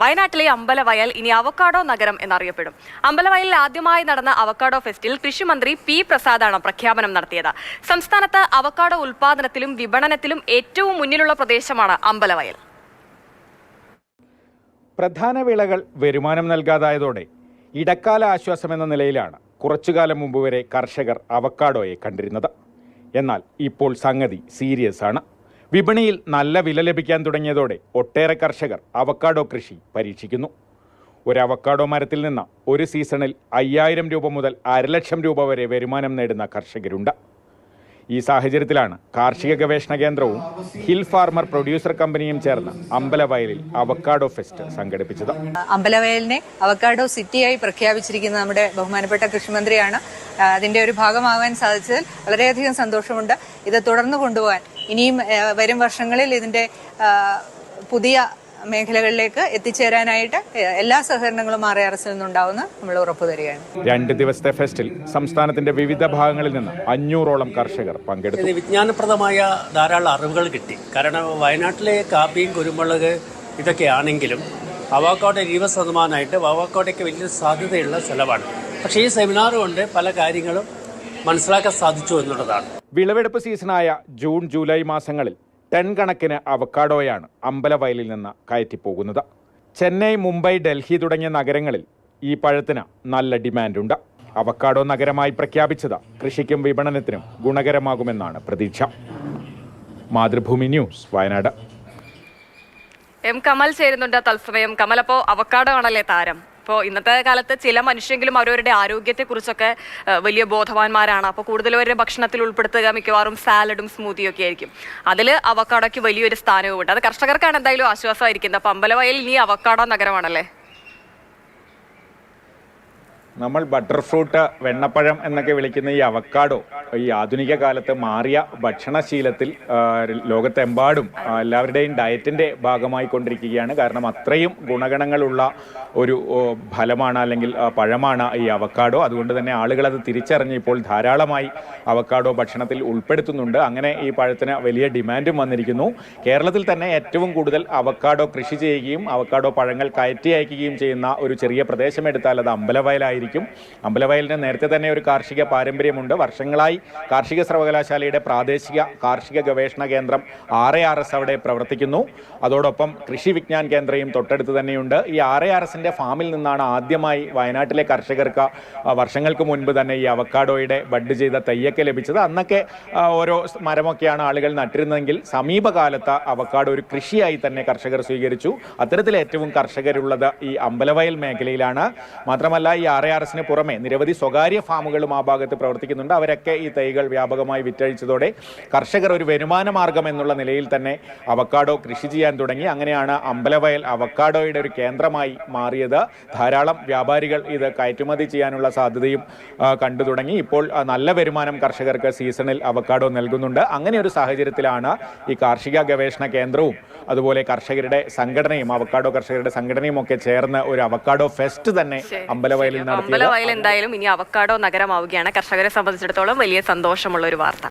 വയനാട്ടിലെ അമ്പലവയൽ ഇനി അവക്കാഡോ നഗരം എന്നറിയപ്പെടും. അമ്പലവയലിൽ ആദ്യമായി നടന്ന അവക്കാഡോ ഫെസ്റ്റിൽ കൃഷിമന്ത്രി പി പ്രസാദാണ് പ്രഖ്യാപനം നടത്തിയത്. സംസ്ഥാനത്ത് അവക്കാഡോ ഉൽപാദനത്തിലും വിപണനത്തിലും ഏറ്റവും മുന്നിലുള്ള പ്രദേശമാണ് അമ്പലവയൽ. പ്രധാന വിളകൾ വരുമാനം നൽകാതായതോടെ ഇടക്കാല ആശ്വാസമെന്ന നിലയിലാണ് കുറച്ചുകാലം മുമ്പ് വരെ കർഷകർ അവക്കാഡോയെ കണ്ടിരുന്നത്. എന്നാൽ ഇപ്പോൾ സംഗതി സീരിയസ് ആണ്. വിപണിയിൽ നല്ല വില ലഭിക്കാൻ തുടങ്ങിയതോടെ ഒട്ടേറെ കർഷകർ അവക്കാഡോ കൃഷി പരീക്ഷിക്കുന്നു. ഒരു അവക്കാഡോ മരത്തിൽ നിന്ന് ഒരു സീസണിൽ 5000 രൂപ മുതൽ 1,00,000 രൂപ വരെ വരുമാനം നേടുന്ന കർഷകരുണ്ട്. ഈ സാഹചര്യത്തിലാണ് കാർഷിക ഗവേഷണ കേന്ദ്രവും ഹിൽ ഫാർമർ പ്രൊഡ്യൂസർ കമ്പനിയും ചേർന്ന് അമ്പലവയലിൽ അവക്കാഡോ ഫെസ്റ്റ് സംഘടിപ്പിച്ചത്. അമ്പലവയലിനെ അവക്കാഡോ സിറ്റിയായി പ്രഖ്യാപിച്ചിരിക്കുന്ന നമ്മുടെ ബഹുമാനപ്പെട്ട കൃഷിമന്ത്രിയാണ്. അതിന്റെ ഒരു ഭാഗമാകാൻ സാധിച്ചതിൽ വളരെയധികം സന്തോഷമുണ്ട്. ഇത് തുടർന്നു കൊണ്ടുപോകാൻ ഇനിയും വരും വർഷങ്ങളിൽ ഇതിന്റെ പുതിയ മേഖലകളിലേക്ക് എത്തിച്ചേരാനായിട്ട് എല്ലാ സഹകരണങ്ങളും RRSൽ നിന്നുണ്ടാവുമെന്ന് നമ്മൾ ഉറപ്പു തരികയാണ്. 2 ദിവസത്തെ ഫെസ്റ്റിൽ സംസ്ഥാനത്തിന്റെ വിവിധ ഭാഗങ്ങളിൽ നിന്ന് 500ഓളം കർഷകർ പങ്കെടുത്തു. വിജ്ഞാനപ്രദമായ ധാരാളം അറിവുകൾ കിട്ടി. കാരണം വയനാട്ടിലെ കാപ്പിയും കുരുമുളക് ഇതൊക്കെയാണെങ്കിലും അവക്കാഡോ 20% അവക്കാഡോയ്ക്ക് വലിയ സാധ്യതയുള്ള സ്ഥലമാണ്. പക്ഷേ ഈ സെമിനാർ കൊണ്ട് പല കാര്യങ്ങളും മനസ്സിലാക്കാൻ സാധിച്ചു എന്നുള്ളതാണ്. വിളവെടുപ്പ് സീസണായ ജൂൺ ജൂലൈ മാസങ്ങളിൽ ടൺ കണക്കിന് അവക്കാഡോയാണ് അമ്പലവയലിൽ നിന്ന് കയറ്റിപ്പോകുന്നത്. ചെന്നൈ, മുംബൈ, ഡൽഹി തുടങ്ങിയ നഗരങ്ങളിൽ ഈ പഴത്തിന് നല്ല ഡിമാൻഡുണ്ട്. അവക്കാഡോ നഗരമായി പ്രഖ്യാപിച്ചത് കൃഷിക്കും വിപണനത്തിനും ഗുണകരമാകുമെന്നാണ് പ്രതീക്ഷ. മാതൃഭൂമി ന്യൂസ്, വയനാട്. കമൽ ചേരുന്നുണ്ട് തത്സമയം. കമൽ, അപ്പോൾ അവക്കാഡോ ആണല്ലേ താരം? അപ്പോൾ ഇന്നത്തെ കാലത്ത് ചില മനുഷ്യരെങ്കിലും അവരവരുടെ ആരോഗ്യത്തെക്കുറിച്ചൊക്കെ വലിയ ബോധവാന്മാരാണ്. അപ്പോൾ കൂടുതലവരുടെ ഭക്ഷണത്തിൽ ഉൾപ്പെടുത്തുക മിക്കവാറും സാലഡും സ്മൂത്തിയും ഒക്കെ ആയിരിക്കും. അതിൽ അവക്കാഡോയ്ക്ക് വലിയൊരു സ്ഥാനവുമുണ്ട്. അത് കർഷകർക്കാണ് എന്തായാലും ആശ്വാസമായിരിക്കുന്നത്. അപ്പോൾ അമ്പലവയൽ ഇനി അവക്കാഡോ നഗരമാണല്ലേ? നമ്മൾ ബട്ടർ ഫ്രൂട്ട്, വെണ്ണപ്പഴം എന്നൊക്കെ വിളിക്കുന്ന ഈ അവക്കാഡോ ഈ ആധുനിക കാലത്ത് മാറിയ ഭക്ഷണശീലത്തിൽ ലോകത്തെമ്പാടും എല്ലാവരുടെയും ഡയറ്റിൻ്റെ ഭാഗമായി കൊണ്ടിരിക്കുകയാണ്. കാരണം അത്രയും ഗുണഗണങ്ങളുള്ള ഒരു ഫലമാണ് അല്ലെങ്കിൽ പഴമാണ് ഈ അവക്കാഡോ. അതുകൊണ്ട് തന്നെ ആളുകൾ അത് തിരിച്ചറിഞ്ഞ് ഇപ്പോൾ ധാരാളമായി അവക്കാഡോ ഭക്ഷണത്തിൽ ഉൾപ്പെടുത്തുന്നുണ്ട്. അങ്ങനെ ഈ പഴത്തിന് വലിയ ഡിമാൻഡും വന്നിരിക്കുന്നു. കേരളത്തിൽ തന്നെ ഏറ്റവും കൂടുതൽ അവക്കാഡോ കൃഷി ചെയ്യുകയും അവക്കാഡോ പഴങ്ങൾ കയറ്റി അയക്കുകയും ചെയ്യുന്ന ഒരു ചെറിയ പ്രദേശം എടുത്താൽ അത് അമ്പലവയലായിരിക്കും. അമ്പലവയലിന് നേരത്തെ തന്നെ ഒരു കാർഷിക പാരമ്പര്യമുണ്ട്. വർഷങ്ങളായി കാർഷിക സർവകലാശാലയുടെ പ്രാദേശിക കാർഷിക ഗവേഷണ കേന്ദ്രം RRS അവിടെ പ്രവർത്തിക്കുന്നു. അതോടൊപ്പം കൃഷി വിജ്ഞാൻ കേന്ദ്രയും തൊട്ടടുത്ത് തന്നെയുണ്ട്. ഈ RRSന്റെ ഫാമിൽ നിന്നാണ് ആദ്യമായി വയനാട്ടിലെ കർഷകർക്ക് വർഷങ്ങൾക്ക് മുൻപ് തന്നെ ഈ അവക്കാഡോയുടെ ബഡ് ചെയ്ത തയ്യൊക്കെ ലഭിച്ചത്. അന്നൊക്കെ ഓരോ മരമൊക്കെയാണ് ആളുകൾ നട്ടിരുന്നതെങ്കിൽ സമീപകാലത്ത് അവക്കാഡോ ഒരു കൃഷിയായി തന്നെ കർഷകർ സ്വീകരിച്ചു. അത്തരത്തിൽ ഏറ്റവും കർഷകരുള്ളത് ഈ അമ്പലവയൽ മേഖലയിലാണ്. മാത്രമല്ല ഈ RRSന് പുറമെ നിരവധി സ്വകാര്യ ഫാമുകളും ആ ഭാഗത്ത് പ്രവർത്തിക്കുന്നുണ്ട്. അവരൊക്കെ ഈ തൈകൾ വ്യാപകമായി വിറ്റഴിച്ചതോടെ കർഷകർ ഒരു വരുമാന മാർഗം എന്നുള്ള നിലയിൽ തന്നെ അവക്കാഡോ കൃഷി ചെയ്യാൻ തുടങ്ങി. അങ്ങനെയാണ് അമ്പലവയൽ അവക്കാഡോയുടെ ഒരു കേന്ദ്രമായി മാറിയത്. ധാരാളം വ്യാപാരികൾ ഇത് കയറ്റുമതി ചെയ്യാനുള്ള സാധ്യതയും കണ്ടു തുടങ്ങി. ഇപ്പോൾ നല്ല വരുമാനം കർഷകർക്ക് സീസണിൽ അവക്കാഡോ നൽകുന്നുണ്ട്. അങ്ങനെ ഒരു സാഹചര്യത്തിലാണ് ഈ കാർഷിക ഗവേഷണ കേന്ദ്രവും അതുപോലെ കർഷകരുടെ സംഘടനയും അവക്കാഡോ കർഷകരുടെ സംഘടനയും ഒക്കെ ചേർന്ന് ഒരു അവക്കാഡോ ഫെസ്റ്റ് തന്നെ അമ്പലവയലിൽ നടത്തി. അമ്പലവയൽ എന്തായാലും ഇനി അവക്കാഡോ നഗരമാവുകയാണ്. കർഷകരെ സംബന്ധിച്ചിടത്തോളം വലിയ സന്തോഷമുള്ള ഒരു വാർത്ത.